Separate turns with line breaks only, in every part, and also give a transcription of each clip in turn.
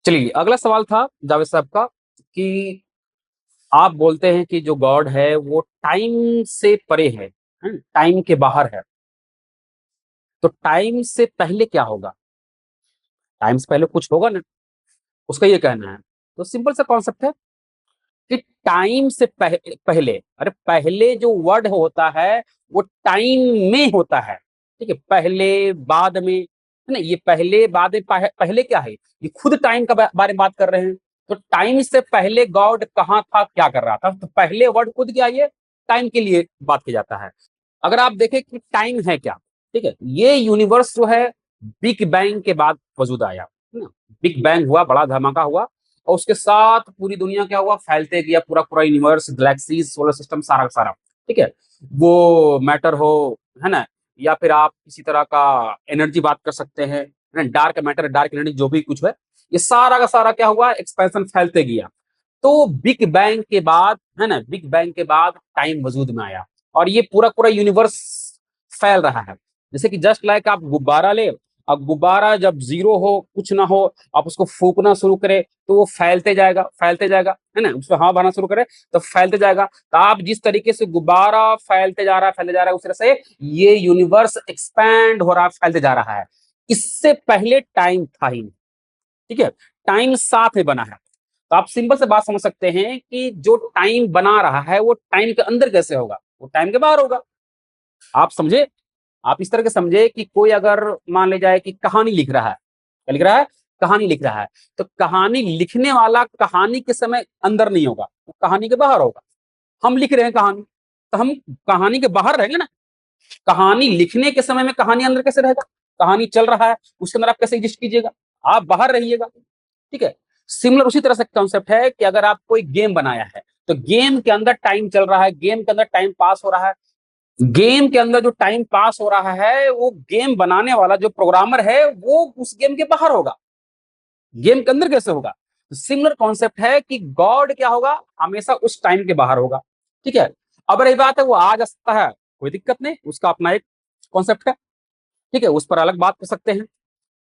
चलिए, अगला सवाल था जावेद साहब का कि आप बोलते हैं कि जो गॉड है वो टाइम से परे है, टाइम के बाहर है। तो टाइम से पहले क्या होगा? टाइम से पहले कुछ होगा ना, उसका ये कहना है। तो सिंपल सा कॉन्सेप्ट है कि टाइम से पहले, अरे पहले जो वर्ड होता है वो टाइम में होता है। ठीक है, पहले बाद में, है ना? ये पहले बाद में, पहले क्या है, ये खुद टाइम का बारे में बात कर रहे हैं। तो टाइम से पहले गॉड कहाँ था, क्या कर रहा था? तो पहले वर्ड खुद क्या, ये टाइम के लिए बात किया जाता है। अगर आप देखें कि टाइम है क्या, ठीक है, ये यूनिवर्स जो है बिग बैंग के बाद वजूद आया, है ना? बिग बैंग हुआ, बड़ा धमाका हुआ, और उसके साथ पूरी दुनिया क्या हुआ, फैलते गया, पूरा पूरा यूनिवर्स, गैलेक्सीज, सोलर सिस्टम, सारा का सारा। ठीक है, वो मैटर हो, है ना, या फिर आप किसी तरह का एनर्जी बात कर सकते हैं, है ना, डार्क मैटर, डार्क एनर्जी, जो भी कुछ है, ये सारा का सारा क्या हुआ, एक्सपेंशन, फैलते गया। तो बिग बैंग के बाद, है ना, बिग बैंग के बाद टाइम वजूद में आया, और ये पूरा पूरा यूनिवर्स फैल रहा है। जैसे कि जस्ट लाइक आप गुब्बारा ले, अब गुब्बारा जब जीरो हो, कुछ ना हो, आप उसको फूकना शुरू करें तो वो फैलते जाएगा, फैलते जाएगा, है ना, उसमें हवा भरना शुरू करे तो फैलते जाएगा। तो आप जिस तरीके से गुब्बारा फैलते जा रहा है, फैलते जा रहा है, उस तरह से ये यूनिवर्स एक्सपैंड हो रहा है, फैलते जा रहा है। इससे पहले टाइम था ही नहीं। ठीक है, टाइम साथ में बना है। तो आप सिंपल से बात समझ सकते हैं कि जो टाइम बना रहा है वो टाइम के अंदर कैसे होगा, वो टाइम के बाहर होगा। आप समझे? आप इस तरह के समझे कि कोई अगर मान ले जाए कि कहानी लिख रहा है, क्या लिख रहा है, कहानी लिख रहा है, तो कहानी लिखने वाला कहानी के समय अंदर नहीं होगा, वो कहानी के बाहर होगा। हम लिख रहे हैं कहानी, तो हम कहानी के बाहर रहेंगे ना। कहानी लिखने के समय में कहानी अंदर कैसे रहेगा? कहानी चल रहा है, उसके अंदर आप कैसे एग्जिस्ट कीजिएगा? आप बाहर रहिएगा। ठीक है, सिमिलर उसी तरह से कॉन्सेप्ट है कि अगर आप कोई गेम बनाया है, तो गेम के अंदर टाइम चल रहा है, गेम के अंदर टाइम पास हो रहा है। गेम के अंदर जो टाइम पास हो रहा है, वो गेम बनाने वाला जो प्रोग्रामर है वो उस गेम के बाहर होगा, गेम के अंदर कैसे होगा? सिमिलर कॉन्सेप्ट है कि गॉड क्या होगा, हमेशा उस टाइम के बाहर होगा। ठीक है, अब रही बात है वो आ जा सकता है, कोई दिक्कत नहीं, उसका अपना एक कॉन्सेप्ट है। ठीक है, उस पर अलग बात कर सकते हैं।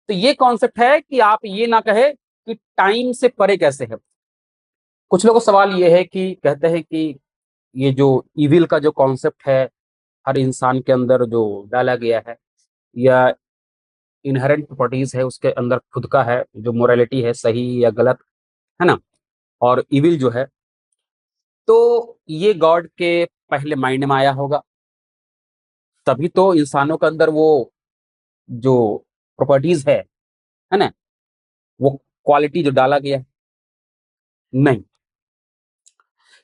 तो ये कॉन्सेप्ट है कि आप ये ना कहे कि टाइम से परे कैसे है। कुछ लोगों का सवाल ये है कि कहते हैं कि ये जो इविल का जो कॉन्सेप्ट है हर इंसान के अंदर जो डाला गया है, या इनहेरेंट प्रॉपर्टीज है उसके अंदर खुद का है, जो मोरालिटी है, सही या गलत, है ना, और इविल जो है, तो ये गॉड के पहले माइंड में आया होगा, तभी तो इंसानों के अंदर वो जो प्रॉपर्टीज है ना, वो क्वालिटी जो डाला गया है। नहीं,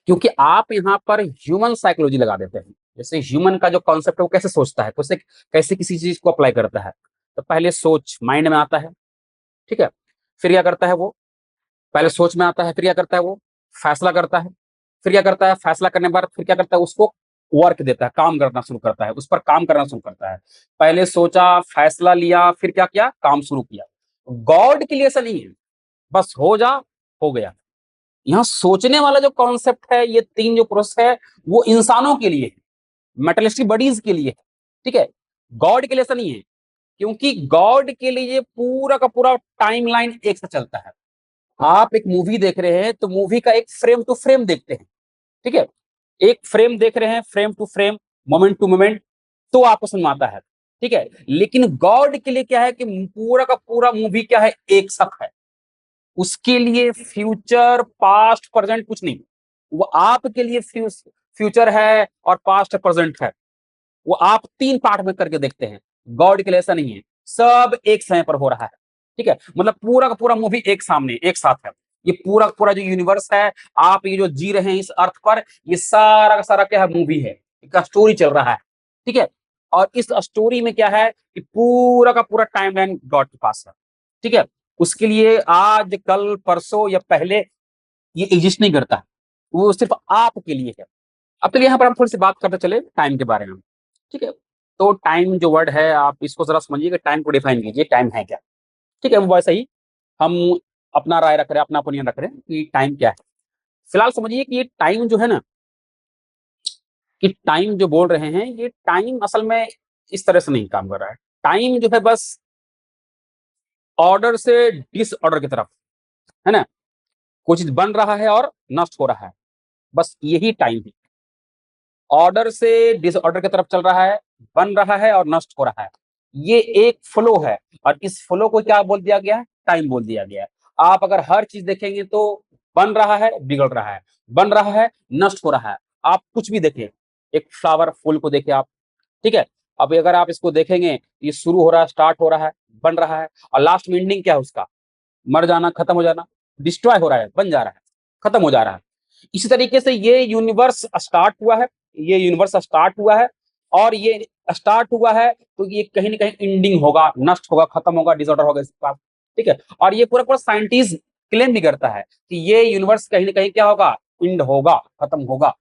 क्योंकि आप यहाँ पर ह्यूमन साइकोलॉजी लगा देते हैं। जैसे ह्यूमन का जो कॉन्सेप्ट है वो कैसे सोचता है, कैसे कैसे किसी चीज को अप्लाई करता है। तो पहले सोच माइंड में आता है, ठीक है, फिर क्या करता है वो, पहले सोच में आता है, फिर क्या करता है वो, फैसला करता है, फिर क्या करता है, फैसला करने के बाद फिर क्या करता है, उसको वर्क देता है, काम करना शुरू करता है, उस पर काम करना शुरू करता है। पहले सोचा, फैसला लिया, फिर क्या किया, काम शुरू किया। गॉड के लिए ऐसा नहीं है, बस हो जा, हो गया। यहाँ सोचने वाला जो कॉन्सेप्ट है, ये तीन जो प्रोसेस है, वो इंसानों के लिए है, मेटलिस्टिक बॉडीज के लिए है। ठीक है, गॉड के लिए ऐसा नहीं है, क्योंकि गॉड के लिए पूरा का पूरा टाइमलाइन एक साथ चलता है। आप एक मूवी देख रहे हैं तो मूवी का एक फ्रेम टू फ्रेम देखते हैं। ठीक है, एक फ्रेम देख रहे हैं, frame to frame, moment to moment, तो आपको समझ में आता है। ठीक है, लेकिन गॉड के लिए क्या है कि पूरा का पूरा मूवी क्या है, एक साथ है। उसके लिए फ्यूचर, पास्ट, प्रेजेंट कुछ नहीं। वो आपके लिए फ्यूचर है और पास्ट प्रेजेंट है। वो आप तीन पार्ट में करके देखते हैं। गॉड के लिए ऐसा नहीं है, सब एक समय पर हो रहा है। ठीक है, मतलब पूरा का पूरा मूवी एक सामने, एक साथ है। ये पूरा का पूरा जो यूनिवर्स है, आप ये जो जी रहे हैं इस अर्थ पर, ये सारा का सारा क्या है, मूवी है, एक स्टोरी चल रहा है। ठीक है, और इस स्टोरी में क्या है कि पूरा का पूरा टाइमलाइन गॉड के पास है। ठीक है, उसके लिए आज, कल, परसों या पहले ये एग्जिस्ट नहीं करता, वो सिर्फ आपके लिए है। अब चलिए यहाँ पर हम थोड़ी सी बात करते चले टाइम के बारे में। ठीक है, तो टाइम जो वर्ड है, आप इसको जरा समझिए कि टाइम को डिफाइन कीजिए, टाइम है क्या। ठीक है, वो वैसे ही हम अपना राय रख रहे हैं, अपना ओपिनियन रख रहे हैं कि टाइम क्या है। फिलहाल समझिए कि ये टाइम जो है ना, कि टाइम जो बोल रहे हैं, ये टाइम असल में इस तरह से नहीं काम कर रहा है। टाइम जो है बस ऑर्डर से डिसऑर्डर की तरफ, है ना? कोई चीज बन रहा है और नष्ट हो रहा है, बस यही टाइम है। ऑर्डर से डिसऑर्डर की तरफ चल रहा है, बन रहा है और नष्ट हो रहा है। ये एक फ्लो है और इस फ्लो को क्या बोल दिया गया है? टाइम बोल दिया गया है। आप अगर हर चीज देखेंगे तो बन रहा है, बिगड़ रहा है, बन रहा है, नष्ट हो रहा है। आप कुछ भी देखें, एक फ्लावर फूल को देखें आप, ठीक है? अब अगर आप इसको देखेंगे, ये शुरू हो रहा है, स्टार्ट हो रहा है, बन रहा है और लास्ट में एंडिंग क्या है उसका? मर जाना, खत्म हो जाना, डिस्ट्रॉय हो रहा है, बन जा रहा है, खत्म हो जा रहा है। इसी तरीके से ये यूनिवर्स स्टार्ट हुआ है, ये यूनिवर्स स्टार्ट हुआ है और ये स्टार्ट हुआ है तो ये कहीं न कहीं एंडिंग होगा, नष्ट होगा, खत्म होगा, डिसऑर्डर होगा इसके पास, ठीक है? और ये पूरा-पूरा साइंटिस्ट क्लेम भी करता है कि ये यूनिवर्स कहीं न कहीं क्या होगा? एंड होगा, खत्म होगा।